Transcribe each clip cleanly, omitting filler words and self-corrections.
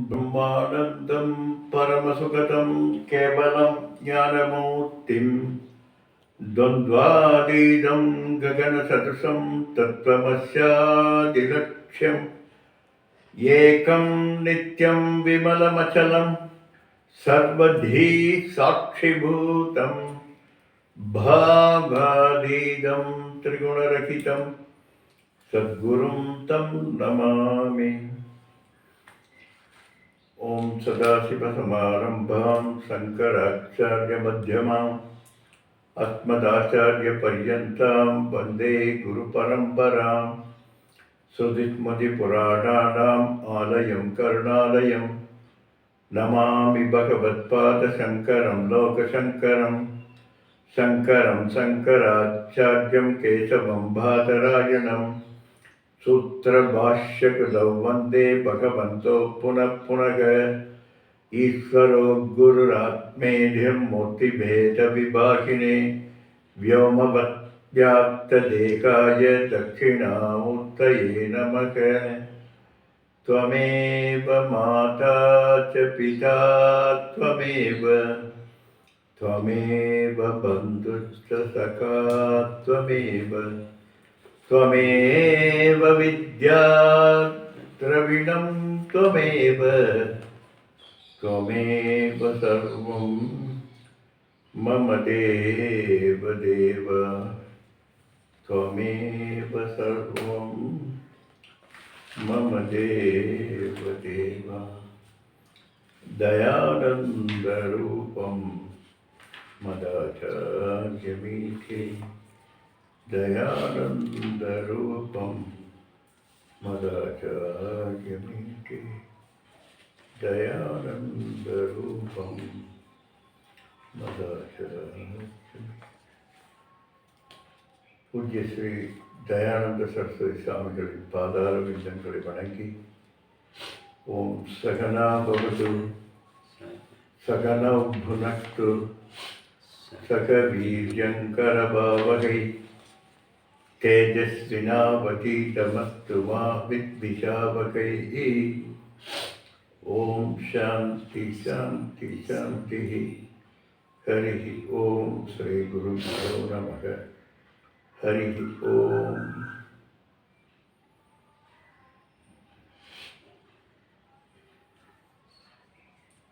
ब्रह्मानन्दं परमसुगतं केवलं ज्ञानमूर्तिं द्वन्द्वातीतं गगनसदृशं तत्त्वमस्यादिलक्ष्यम् एकं नित्यं विमलमचलं सर्वधी साक्षिभूतं भावातीतं त्रिगुणरहितं सद्गुरुं तं नमामि। ओम सदाशिवसमारंभां शंकराचार्यमध्यमाम् अस्मदाचार्यपर्यन्तां वन्दे गुरुपरम्पराम्। श्रुतिस्मृतिपुराणानाम् आलयं करुणालयं नमामि भगवत्पादशङ्करं लोकशङ्करं शङ्करं शङ्कराचार्यं केशवं बादरायणं सूत्रभाष्यकृतौ वन्दे भगवन्तो पुनः पुनः। ईश्वरो गुरुरात्मेधिर्मूर्तिभेदविभागिने व्योमवद्व्याप्तदेहाय दक्षिणामूर्तये नमः। त्वमेव माता च पिता त्वमेव बन्धुश्च सखा त्वमेव विद्या द्रविणं त्वमेव सर्वं मम देव त्वमेव सर्वं मम देव दयानन्दरूपं मदाचार्यमीठे दयानन्दरूपं मदाचार्यमीठे दयानन्दरूपं मदाचार्यमीठे। पूज्य श्री दयानंद सरस्वती स्वामिகளின் பாதாரவிந்தங்களை வணங்கி ஓம் சகனா பவது சகனௌ புனக்து சக வீர்யங்கரபாவகை तेजस्विनावतीतमस्तु मा विद्विषावकै। ओम शांति शांति शांति। हरि ओम श्री गुरुभ्यो नमः। हरि ओम।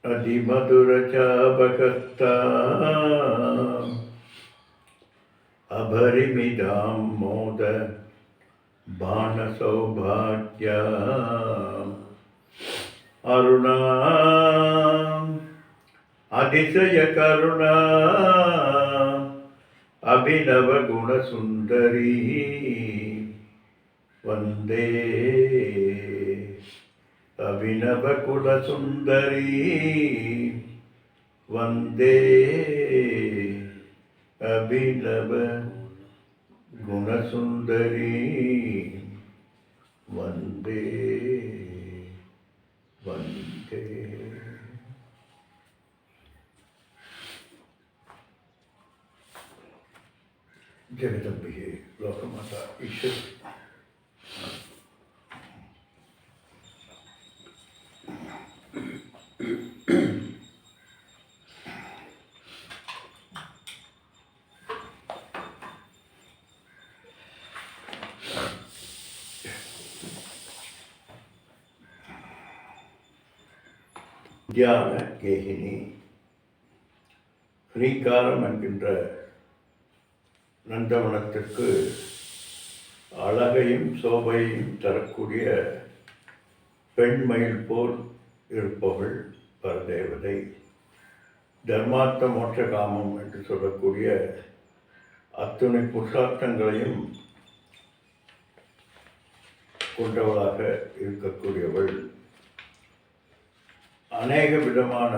अधिमधुरचापकस्ता अभरिमिदां मोद बाणसौभाग्या अरुणा अतिशयकरुणा अभिनवगुणसुन्दरी वन्दे अभिनवकुलसुन्दरी वन्दे अभिनव गुणसुन्दरी वन्दे वन्दे। जगदम्बिके लोकमाता ईश्वर தியான கேகினி ஸ்ரீகாரம் என்கின்ற நந்தவனத்திற்கு அழகையும் சோபையும் தரக்கூடிய பெண்மயில் போல் இருப்பவள் பரதேவதை. தர்மார்த்த மோட்ச காமம் என்று சொல்லக்கூடிய அத்துணை புருஷார்த்தங்களையும் கொண்டவளாக இருக்கக்கூடியவள். அநேக விதமான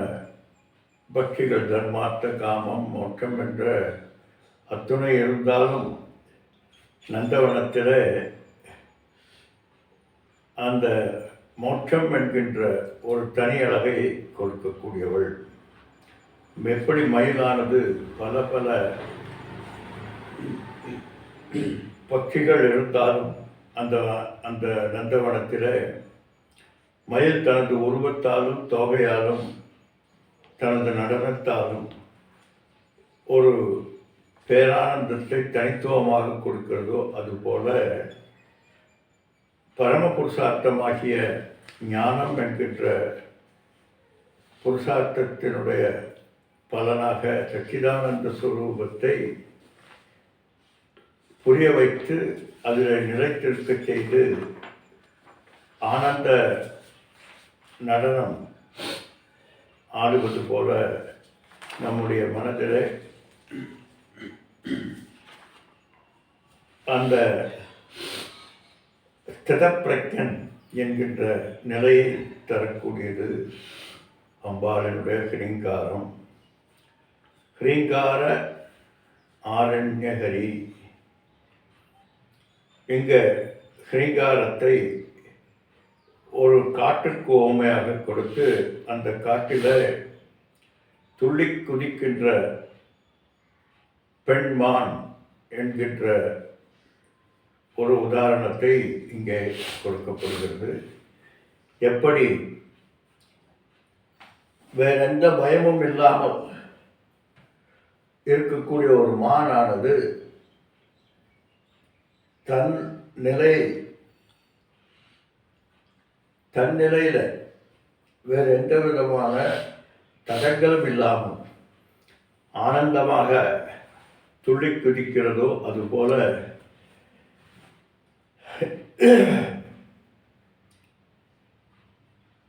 பக்திகள் தர்மார்த்த காமம் மோட்சம் என்ற அத்துணை இருந்தாலும் நந்தவனத்தில் அந்த மோட்சம் என்கின்ற ஒரு தனி அழகை கொடுக்கக்கூடியவள். எப்படி மயிலானது பல பல பட்சிகள் இருந்தாலும் அந்த அந்த நந்தவனத்தில் மயில் தனது உருவத்தாலும் தோகையாலும் தனது நடனத்தாலும் ஒரு பேரானந்தத்தை தனித்துவமாக கொடுக்கிறதோ அதுபோல பரமபுருஷார்த்தமாகிய ஞானம் என்கின்ற புருஷார்த்தத்தினுடைய பலனாக சச்சிதானந்த ஸ்வரூபத்தை புரிய வைத்து அதில் நிலைத்திருக்க செய்து ஆனந்த நடனம் ஆடுவது போல நம்முடைய மனதில் அந்த ஸ்திதப்பிரஜன் என்கின்ற நிலையை தரக்கூடியது அம்பாளினுடைய ஹ்ரீங்காரம். ஹ்ரீங்கார ஆரண்யஹரி. இங்கே ஹ்ரீங்காரத்தை ஒரு காட்டுக்கு ஓமையாக கொடுத்து அந்த காட்டில் துள்ளி குதிக்கின்ற பெண்மான் என்கின்ற ஒரு உதாரணத்தை இங்கே கொடுக்கப்படுகிறது. எப்படி வேறெந்த பயமும் இல்லாமல் இருக்கக்கூடிய ஒரு மானானது தன்னிலையில் வேறு எந்த விதமான தடங்களும் இல்லாமல் ஆனந்தமாக துள்ளி குதிக்கிறதோ அதுபோல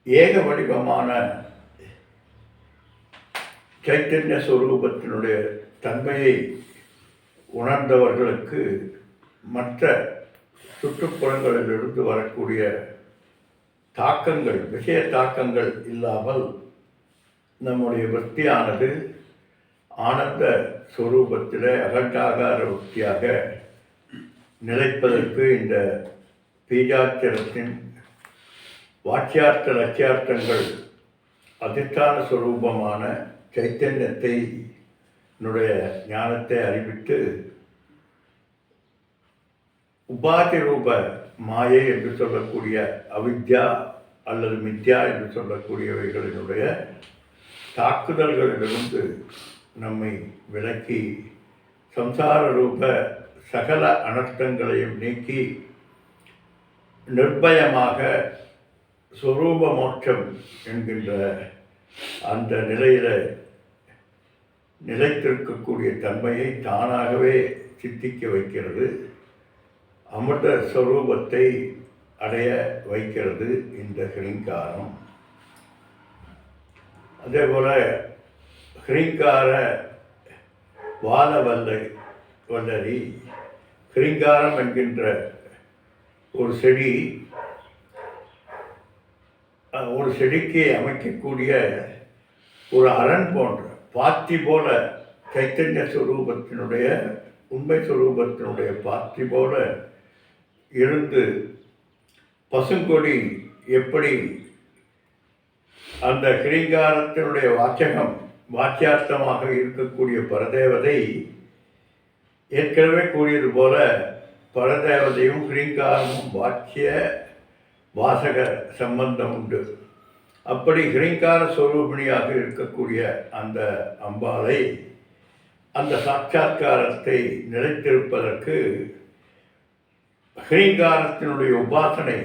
ஏக வடிவமான சைத்தன்ய ஸ்வரூபத்தினுடைய தன்மையை உணர்ந்தவர்களுக்கு மற்ற சுற்றுப்புறங்களிலிருந்து வரக்கூடிய தாக்கங்கள், விஷய தாக்கங்கள் இல்லாமல் நம்முடைய விற்த்தியானது ஆனந்த ஸ்வரூபத்தில் அகண்டாகார விற்த்தியாக நிலைப்பதற்கு இந்த பீஜாட்சரத்தின் வாட்சியார்த்த லட்சியார்த்தங்கள் அதிஷ்டான ஸ்வரூபமான சைத்தன்யத்தை ஞானத்தை அறிவித்து உபாதி ரூப மாயை என்று சொல்லக்கூடிய அவித்யா அல்லது மித்யா என்று சொல்லக்கூடியவைகளினுடைய தாக்குதல்களிலிருந்து நம்மை விலக்கி சம்சார ரூப சகல அனர்த்தங்களையும் நீக்கி நிர்பயமாக ஸ்வரூப மோட்சம் என்கின்ற அந்த நிலையில் நிலைத்திருக்கக்கூடிய தன்மையை தானாகவே சித்திக்க வைக்கிறது. அமிர்த ஸ்வரூபத்தை அடைய வைக்கிறது இந்த ஹ்ரீங்காரம். அதே போல் ஹ்ரீங்கார வல்லரி. ஹ்ரீங்காரம் என்கின்ற ஒரு செடிக்கு அமைக்கக்கூடிய ஒரு அரண் போன்ற பாத்தி போல சைத்தன்ய ஸ்வரூபத்தினுடைய உண்மை ஸ்வரூபத்தினுடைய பாத்தி போல இருந்து பசுங்கொடி எப்படி அந்த ஹ்ரீங்காரத்தினுடைய வாக்கியார்த்தமாக இருக்கக்கூடிய பரதேவதை ஏற்கனவே கூறியது போல பரதேவதையும் ஹ்ரீங்காரமும் வாசக சம்பந்தம் உண்டு. அப்படி ஹ்ரீங்கார ஸ்வரூபிணியாக இருக்கக்கூடிய அந்த அம்பாளை அந்த சாட்சாத்காரத்தை நிலைத்திருப்பதற்கு ஹ்ரீங்காரத்தினுடைய உபாசனை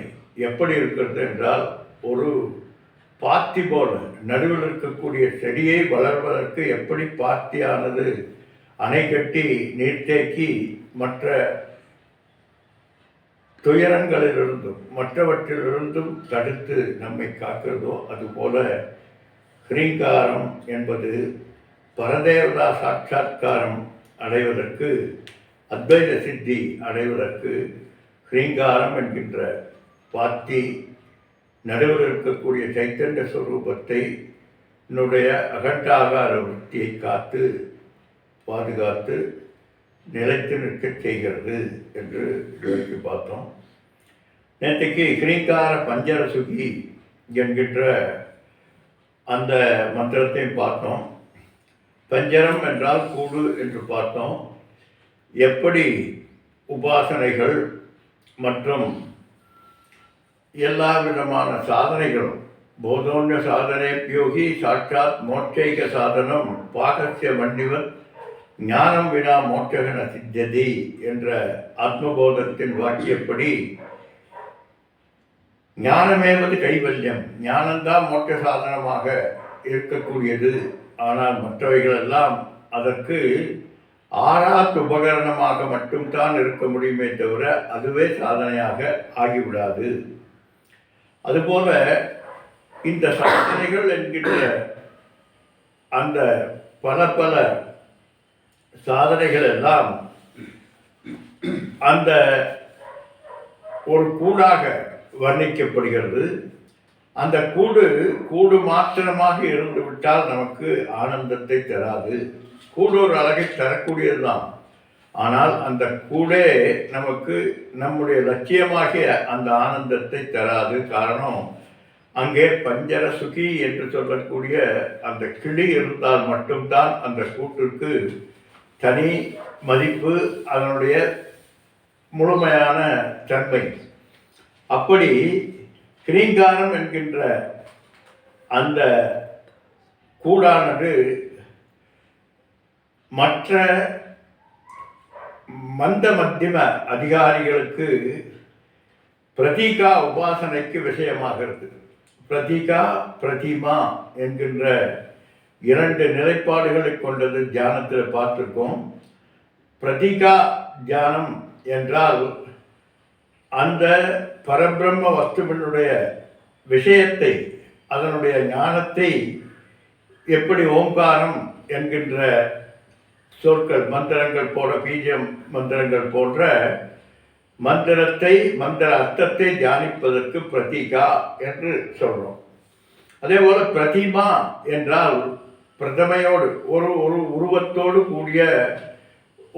எப்படி இருக்கிறது என்றால் ஒரு பாத்தி போல நடுவில் இருக்கக்கூடிய செடியை வளர்வதற்கு எப்படி பாத்தியானது அணை கட்டி நீர்த்தேக்கி மற்ற துயரங்களிலிருந்தும் மற்றவற்றிலிருந்தும் தடுத்து நம்மை காக்கிறதோ அதுபோல ஹ்ரீங்காரம் என்பது பரதேவதா சாட்சாத்காரம் அடைவதற்கு, அத்வைத சித்தி அடைவதற்கு ஹ்ரீங்காரம் என்கின்ற பாத்தி நடுவில் இருக்கக்கூடிய சைத்தன்ய ஸ்வரூபத்தை அகண்டாகார விருத்தியை காத்து பாதுகாத்து நிலைத்து நிற்க செய்கிறது என்று இதுவரைக்கு பார்த்தோம். நேற்றைக்கு ஹ்ரீங்கார பஞ்சரசுகி என்கின்ற அந்த மந்திரத்தையும் பார்த்தோம். பஞ்சரம் என்றால் கூடு என்று பார்த்தோம். எப்படி உபாசனைகள் மற்றும் எல்லா விதமான சாதனைகளும் போதோன்ய சாதனேப்யோகி சாட்சாத் மோட்சைக சாதனம் பாகசிய மன்னிவன் ஞானம் வினா மோட்சகன சித்ததி என்ற ஆத்மபோதத்தின் வாக்கியப்படி ஞானமேவது கைவல்யம், ஞானம்தான் மோட்ச சாதனமாக இருக்கக்கூடியது. ஆனால் மற்றவைகள் எல்லாம் அதற்கு ஆறாத் உபகரணமாக மட்டும்தான் இருக்க முடியுமே தவிர அதுவே சாதனையாக ஆகிவிடாது. அதுபோல இந்த சாதனைகள் என்கின்ற அந்த பல பல சாதனைகள் எல்லாம் அந்த ஒரு கூடாக வர்ணிக்கப்படுகிறது. அந்த கூடு மாத்திரமாக இருந்து விட்டால் நமக்கு ஆனந்தத்தை தராது. கூடு ஒரு அழகை தரக்கூடியதுதான். ஆனால் அந்த கூடே நமக்கு நம்முடைய லட்சியமாகிய அந்த ஆனந்தத்தை தராது. காரணம், அங்கே பஞ்சர சுகி என்று சொல்லக்கூடிய அந்த கிளி இருந்தால் மட்டும்தான் அந்த கூட்டிற்கு தனி மதிப்பு, அதனுடைய முழுமையான தன்மை. அப்படி கிரீங்காரம் என்கின்ற அந்த கூடானது மற்ற மந்த மத்தியம அதிகாரிகளுக்கு பிரதீகா உபாசனைக்கு விஷயமாகிறது. பிரதீகா பிரதிமா என்கின்ற இரண்டு நிலைப்பாடுகளை கொண்டது தியானத்தில் பார்த்திருக்கோம். பிரதீகா தியானம் என்றால் அந்த பரபிரம்ம வஸ்துவினுடைய விஷயத்தை, அதனுடைய ஞானத்தை எப்படி ஓங்காரம் என்கின்ற சொற்கள், மந்திரங்கள் போல, பீஜம் மந்திரங்கள் போன்ற மந்திரத்தை, மந்திர அர்த்தத்தை தியானிப்பதற்கு பிரதீகா என்று சொல்றோம். அதே போல பிரதிமா என்றால் பிரதமையோடு, ஒரு ஒரு உருவத்தோடு கூடிய,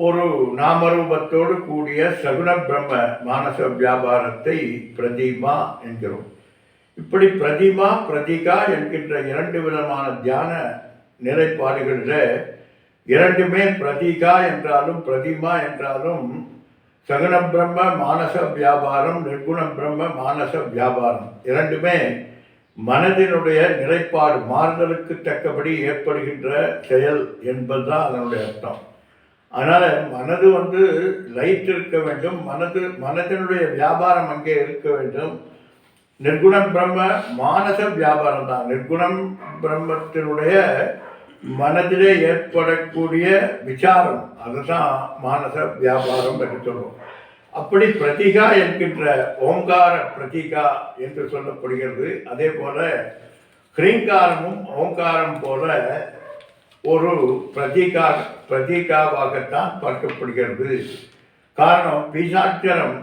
ஒரு நாமரூபத்தோடு கூடிய சகுண பிரம்ம மானச வியாபாரத்தை பிரதிமா என்கிறோம். இப்படி பிரதிமா பிரதிகா என்கின்ற இரண்டு விதமான தியான நிலைப்பாடுகளில் இரண்டுமே பிரதிகா என்றாலும் பிரதிமா என்றாலும் சகுண பிரம்ம மானச வியாபாரம், நிர்குண பிரம்ம மானச வியாபாரம் இரண்டுமே மனதினுடைய நிலைப்பாடு, மாறுதலுக்கு தக்கபடி ஏற்படுகின்ற செயல் என்பதுதான் அதனுடைய அர்த்தம். அதனால் மனது லைட் இருக்க வேண்டும், மனதினுடைய வியாபாரம் அங்கே இருக்க வேண்டும். நிர்குண பிரம்ம மானச வியாபாரம் தான். நிர்குணம் பிரம்மத்தினுடைய மனதிலே ஏற்படக்கூடிய விசாரம், அதுதான் மானச வியாபாரம் என்று சொல்லுவோம். அப்படி பிரதிகா என்கின்ற ஓங்கார பிரதிகா என்று சொல்லப்படுகிறது. அதே போல ஹ்ரீங்காரமும் ஓங்காரம் போல ஒரு பிரதிகாவாகத்தான் பார்க்கப்படுகிறது. காரணம், பீஜாட்சரம்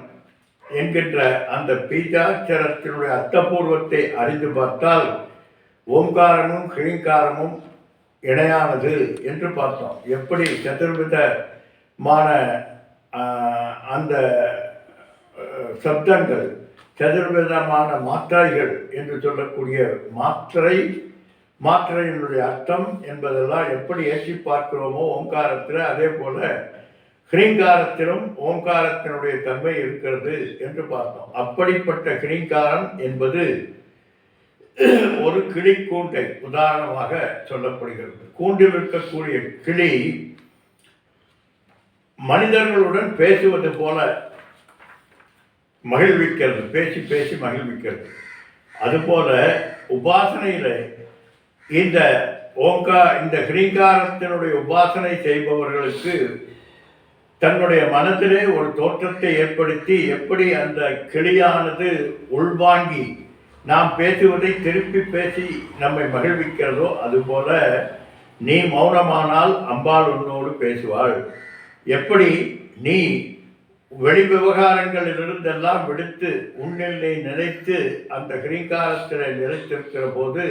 என்கின்ற அந்த பீஜாட்சரத்தினுடைய அர்த்தபூர்வத்தை அறிந்து பார்த்தால் ஓங்காரமும் ஹ்ரீங்காரமும் இணையானது என்று பார்த்தோம். எப்படி சதுர்விதமான அந்த சப்தங்கள், சதுர்விதமான மாத்திரைகள் என்று சொல்லக்கூடிய மாத்திரையினுடைய அர்த்தம் என்பதெல்லாம் எப்படி ஏற்றி பார்க்கிறோமோ ஓங்காரத்தில், அதே போல ஹ்ரீங்காரத்திலும் ஓங்காரத்தினுடைய தன்மை இருக்கிறது என்று பார்த்தோம். அப்படிப்பட்ட ஹ்ரீங்காரம் என்பது ஒரு கிளி கூண்டை உதாரணமாக சொல்லப்படுகிறது. கூண்டில் இருக்கக்கூடிய கிளி மனிதர்களுடன் பேசுவது போல மகிழ்விக்கிறது, பேசி பேசி மகிழ்விக்கிறது. அதுபோல உபாசனையில இந்த ஹ்ரீங்காரத்தினுடைய உபாசனை செய்பவர்களுக்கு தன்னுடைய மனதிலே ஒரு தோற்றத்தை ஏற்படுத்தி, எப்படி அந்த கிளியானது உள்வாங்கி நாம் பேசுவதை திருப்பி பேசி நம்மை மகிழ்விக்கிறதோ அதுபோல நீ மௌனமானால் அம்பாள் உன்னோடு பேசுவாள். எப்படி நீ வெளி விவகாரங்களிலிருந்தெல்லாம் விடுத்து உன்னில் நீ நினைத்து அந்த ஹ்ரீங்காரத்தில் நிலைத்திருக்கிற போது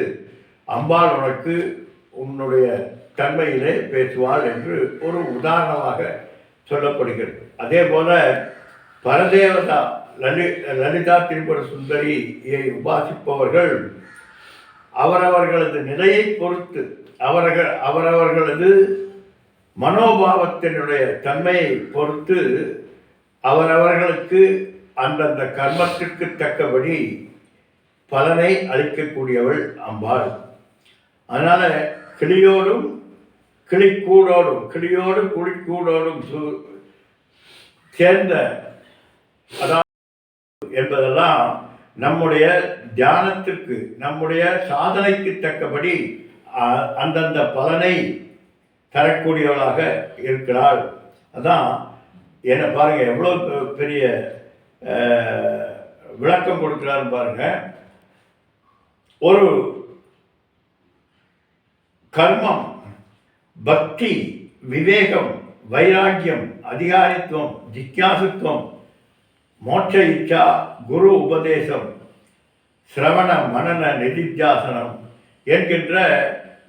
அம்பாள் உனக்கு உன்னுடைய தன்மையிலே பேசுவாள் என்று ஒரு உதாரணமாக சொல்லப்படுகிறது. அதே போல பரதேவதா லலிதா திரிபுர சுந்தரியை உபாசிப்பவர்கள் அவரவர்களது நிலையை பொறுத்து, அவரவர்களது மனோபாவத்தினுடைய தன்மையை பொறுத்து அவரவர்களுக்கு அந்தந்த கர்மத்திற்கு தக்கபடி பலனை அளிக்கக்கூடியவள் அம்பாள். அதனால கிளியோடும் கிளிக்கூடோடும் கிளியோடு குளிக்கூடோடும் சேர்ந்த அதாவது என்பதெல்லாம் நம்முடைய தியானத்திற்கு நம்முடைய சாதனைக்கு தக்கபடி அந்தந்த பலனை தரக்கூடியவளாக இருக்கிறாள். அதான் என்ன பாருங்க, எவ்வளோ பெரிய விளக்கம் கொடுக்கிறான்னு பாருங்க. ஒரு கர்மம், பக்தி, விவேகம், வைராக்கியம், அதிகாரித்துவம், ஜிக்யாசுத்துவம், மோட்ச இச்சா, குரு உபதேசம், சிரவண மனன நிதித்தியாசனம் என்கின்ற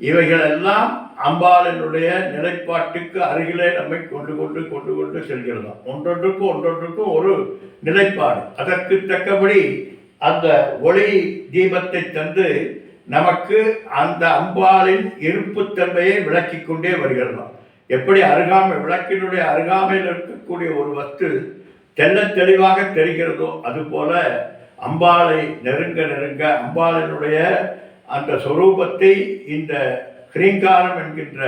இவைகளெல்லாம் அம்பாளினுடைய நிலைப்பாட்டுக்கு அருகிலே நம்மை கொண்டு கொண்டு செல்கிறதாம். ஒன்றொன்றுக்கும் ஒரு நிலைப்பாடு. அதற்கு தக்கபடி அந்த ஒளி தீபத்தை தந்து நமக்கு அந்த அம்பாளின் இருப்புத்தன்மையை விளக்கி கொண்டே வருகிறதாம். எப்படி விளக்கினுடைய அருகாமையில் இருக்கக்கூடிய ஒரு வஸ்து தெல்ல தெளிவாக தெரிகிறதோ அதுபோல அம்பாளை நெருங்க அம்பாளினுடைய அந்த சொரூபத்தை இந்த கிரீங்காரம் என்கின்ற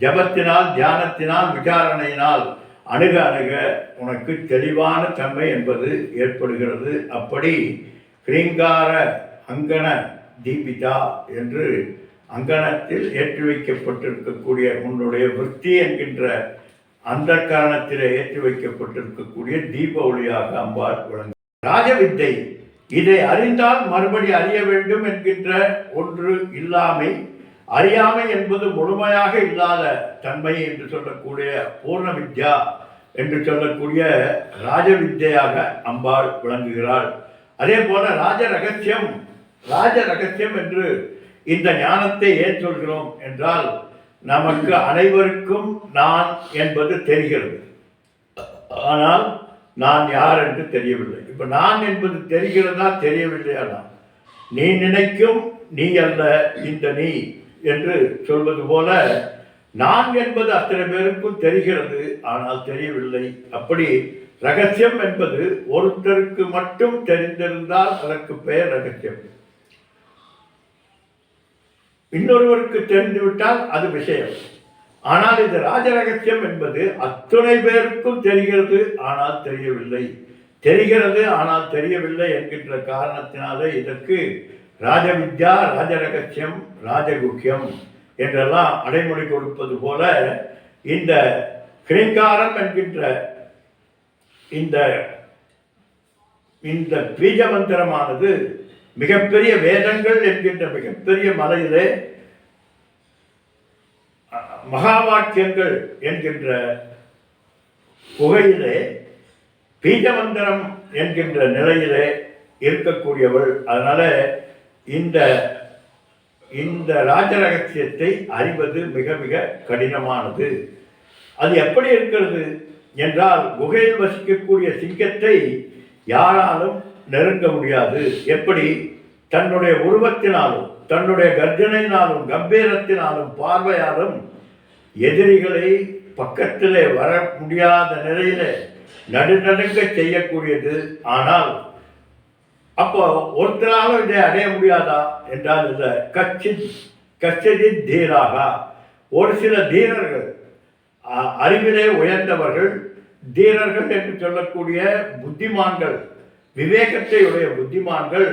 ஜபத்தினால், தியானத்தினால், விசாரணையினால் அணுக உனக்கு தெளிவான தன்மை என்பது ஏற்படுகிறது. அப்படி கிரீங்கார அங்கன தீபிதா என்று அங்கனத்தில் ஏற்றி வைக்கப்பட்டிருக்கக்கூடிய உன்னுடைய விருத்தி என்கின்ற அந்த காரணத்தில் ஏற்றி வைக்கப்பட்டிருக்கக்கூடிய தீப ஒளியாக அம்பாள் விளங்கும். ராஜவித்தை, இதை அறிந்தால் மறுபடி அறிய வேண்டும் என்கின்ற ஒன்று இல்லாமை, அறியாமை என்பது முழுமையாக இல்லாத தன்மை என்று சொல்லக்கூடிய பூர்ண வித்யா என்று சொல்லக்கூடிய ராஜவித்தையாக அம்பாள் விளங்குகிறாள். அதே போல ராஜ ரகசியம் என்று இந்த ஞானத்தை ஏன் சொல்கிறோம் என்றால், நமக்கு அனைவருக்கும் நான் என்பது தெரிகிறது, ஆனால் நான் யார் என்று தெரியவில்லை. இப்ப நான் என்பது தெரிகிறதா தெரியவில்லையா? நீ நினைக்கும் நீ அல்ல இந்த நீ என்று சொல்வது போல நான் என்பது அத்தனை பேருக்கும் தெரிகிறது, ஆனால் தெரியவில்லை. அப்படி ரகசியம் என்பது ஒருத்தருக்கு மட்டும் தெரிந்திருந்தால் அதற்கு பெயர் ரகசியம், இன்னொருவருக்கு தெரிந்துவிட்டால் அது விஷயம். ஆனால் இது ராஜ ரகசியம் என்பது அத்துணை பேருக்கும் தெரிகிறது, ஆனால் தெரியவில்லை, தெரிகிறது ஆனால் தெரியவில்லை என்கின்ற காரணத்தினாலே இதற்கு ராஜவித்யா, ராஜரகசியம், ராஜகுக்கியம் என்றெல்லாம் அடைமொழி கொடுப்பது போல இந்த கிரீங்காரம் என்கின்ற இந்த பீஜ மந்திரமானது மிகப்பெரிய வேதங்கள் என்கின்ற மிகப்பெரிய மலையிலே மகா வாக்கியங்கள் என்கின்ற குகையிலே பீஜமந்திரம் என்கின்ற நிலையிலே இருக்கக்கூடியவள். அதனால இந்த ராஜரகசியத்தை அறிவது மிக மிக கடினமானது. அது எப்படி இருக்கிறது என்றால், குகையில் வசிக்கக்கூடிய சிங்கத்தை யாராலும் நெருங்க முடியாது. எப்படி? தன்னுடைய உருவத்தினாலும், தன்னுடைய கர்ஜனையினாலும், கம்பீரத்தினாலும், பார்வையாலும் எதிரிகளை பக்கத்திலே வர முடியாத நிலையில நடுநடுங்க செய்யக்கூடியது. ஆனால் அப்போ ஒருத்தராலும் இதை அடைய முடியாதா என்றால் இல்லை. கச்சித் தீராக, ஒரு சில தீரர்கள், அறிவிலே உயர்ந்தவர்கள், தீரர்கள் என்று சொல்லக்கூடிய புத்திமான்கள், விவேகத்தை உடைய புத்திமான்கள்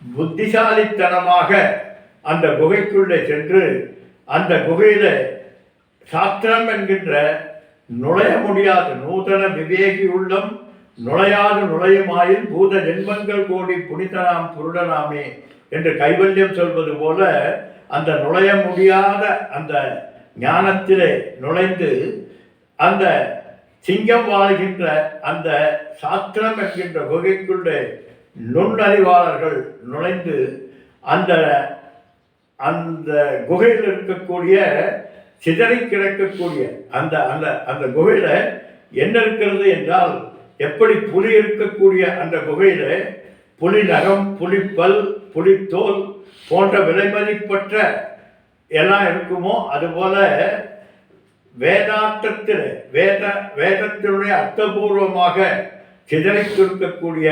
புத்திசாலித்தனமாக அந்த குகைக்குள்ளே சென்று அந்த குகையில சாஸ்திரம் என்கின்ற நுழைய முடியாத நூதன விவேகி உள்ளம் நுழையாது நுழையுமாயில் பூத ஜென்மங்கள் கோடி புனிதனாம் புருடனாமே என்று கைவல்யம் சொல்வது போல அந்த நுழைய முடியாத அந்த ஞானத்திலே நுழைந்து அந்த சிங்கம் வாழ்கின்ற அந்த சாஸ்திரம் என்கின்ற குகைக்குள்ளே நுண்ணறிவாளர்கள் நுழைந்து அந்த அந்த குகையில் இருக்கக்கூடிய சிதறி கிடக்கக்கூடிய அந்த அந்த அந்த குகையில என்ன இருக்கிறது என்றால், எப்படி புலி இருக்கக்கூடிய அந்த குகையில புலி நகம், புலிப்பல், புலித்தோல் போன்ற விலைமதிப்பற்ற எல்லாம் இருக்குமோ அதுபோல வேதாந்தத்தில் வேதத்தினுடைய அர்த்தபூர்வமாக சிதறித்திருக்கக்கூடிய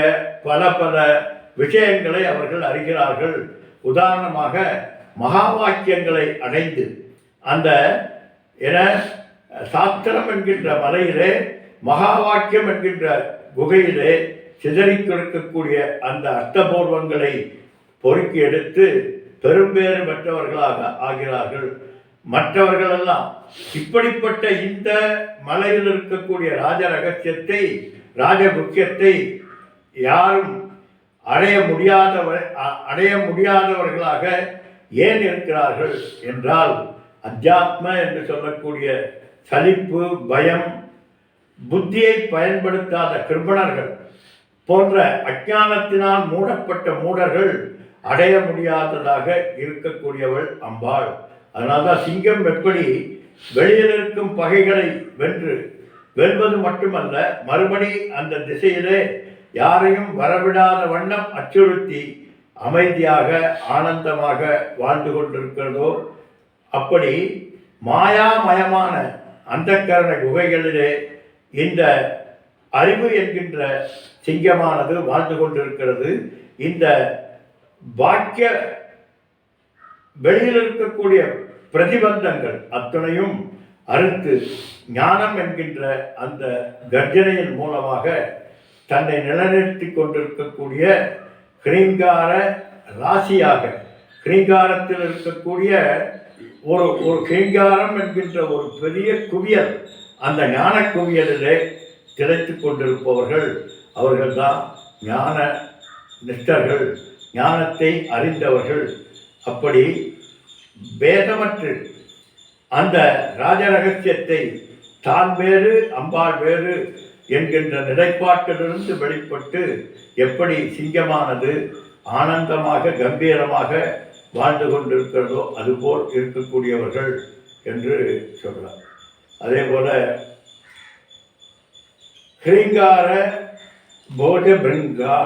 பல பல விஷயங்களை அவர்கள் அறிகிறார்கள். உதாரணமாக மகா வாக்கியங்களை அடைந்து அந்த என சாஸ்திரம் என்கின்ற மலையிலே மகா வாக்கியம் என்கின்ற குகையிலே சிதறி கிடக்கக்கூடிய அந்த அர்த்தபூர்வங்களை பொறுக்கி எடுத்து பெரும்பேறு பெற்றவர்களாக ஆகிறார்கள். மற்றவர்களெல்லாம் இப்படிப்பட்ட இந்த மலையில் இருக்கக்கூடிய ராஜ ரகசியத்தை ராஜகுக்கியத்தை யாரும் அடைய முடியாதவர்களாக ஏன் இருக்கிறார்கள் என்றால், அத்தியாத்ம என்று சொல்லக்கூடிய சலிப்பு, பயம், புத்தியை பயன்படுத்தாத கிருபணர்கள் போன்ற அஞ்ஞானத்தினால் மூடப்பட்ட மூடர்கள் அடைய முடியாததாக இருக்கக்கூடியவள் அம்பாள். அதனால்தான் சிங்கம் எப்படி வெளியில் இருக்கும் பகைகளை வெல்வது மட்டுமல்ல, மறுபடி அந்த திசையிலே யாரையும் வரவிடாத வண்ணம் அச்சுறுத்தி அமைதியாக ஆனந்தமாக வாழ்ந்து கொண்டிருக்கிறதோ, அப்படி மாயாமயமான அந்தக்கரண குகைகளிலே இந்த அறிவு என்கின்ற சிங்கமானது வாழ்ந்து கொண்டிருக்கிறது. இந்த வாக்கிய வெளியில் இருக்கக்கூடிய பிரதிபந்தங்கள் அத்தனையும் அறுத்து ஞானம் என்கின்ற அந்த கர்ஜனையின் மூலமாக தன்னை நிலைநிறுத்தி கொண்டிருக்கக்கூடிய கிரீங்கார ராசியாக, கிரீங்காரத்தில் இருக்கக்கூடிய ஒரு கிரீங்காரம் என்கின்ற ஒரு பெரிய குவியல், அந்த ஞான குவியலிலே திளைத்து கொண்டிருப்பவர்கள் அவர்கள்தான் ஞான நிஷ்டர்கள், ஞானத்தை அறிந்தவர்கள். அப்படி பேதமற்று அந்த ராஜ ரகசியத்தை தான் வேறு அம்பாள் வேறு என்கின்ற நிலைப்பாட்டிலிருந்து வெளிப்பட்டு எப்படி சிங்கமானது ஆனந்தமாக கம்பீரமாக வாழ்ந்து கொண்டிருக்கிறதோ அதுபோல் இருக்கக்கூடியவர்கள் என்று சொல்லலாம். அதே போல ஹிரிங்கார போஜ பிருங்கா,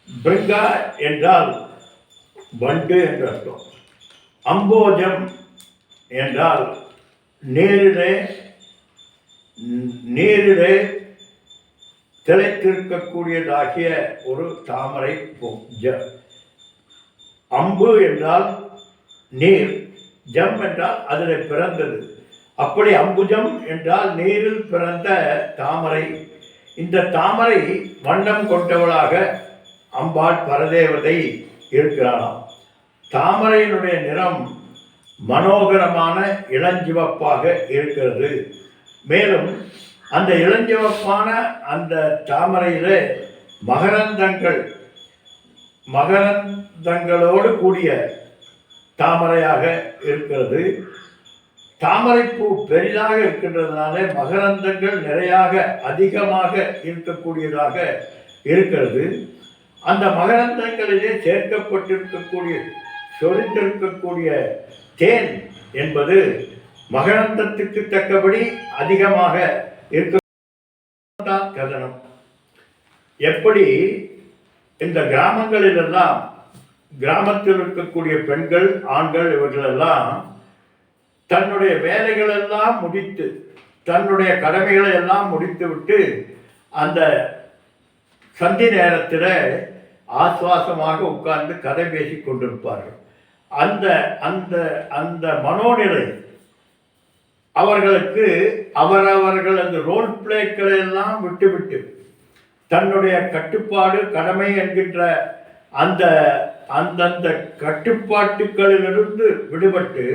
பிருங்கா என்றால் வண்டு என்று அர்த்தம். அம்போஜம் என்றால் நீரிலே திளைத்திருக்கக்கூடியதாகிய ஒரு தாமரை பூ. அம்பு என்றால் நீர், ஜம் என்றால் அதில் பிறந்தது. அப்படி அம்புஜம் என்றால் நீரில் பிறந்த தாமரை. இந்த தாமரை வண்ணம் கொண்டவளாக அம்பாள் பரதேவதை இருக்கிறாளாம். தாமரையினுடைய நிறம் மனோகரமான இளஞ்சிவப்பாக இருக்கிறது. மேலும் அந்த இளஞ்சிவப்பான அந்த தாமரையிலே மகரந்தங்களோடு கூடிய தாமரையாக இருக்கிறது. தாமரைப்பூ பெரிதாக இருக்கின்றதுனால மகரந்தங்கள் நிறையாக அதிகமாக இருக்கக்கூடியதாக இருக்கிறது. அந்த மகரந்தங்களிலே சேர்க்கப்பட்டிருக்கக்கூடிய சொரிந்திருக்கக்கூடிய தேன் என்பது மகரந்தத்துக்கு தக்கபடி அதிகமாக இருக்க கதனம். எப்படி இந்த கிராமங்களிலெல்லாம் கிராமத்தில் இருக்கக்கூடிய பெண்கள் ஆண்கள் இவர்களெல்லாம் தன்னுடைய வேலைகளெல்லாம் முடித்து தன்னுடைய கடமைகளை எல்லாம் முடித்துவிட்டு அந்த சந்தி நேரத்தில் ஆசுவாசமாக உட்கார்ந்து கதை பேசி கொண்டிருப்பார்கள். அந்த அந்த அந்த மனோநிலை அவர்களுக்கு அவர்கள் அந்த ரோல் பிளேக்களை எல்லாம் விட்டுவிட்டு தன்னுடைய கட்டுப்பாடு கடமை என்கின்ற அந்த அந்தந்த கட்டுப்பாட்டுகளிலிருந்து விடுபட்டு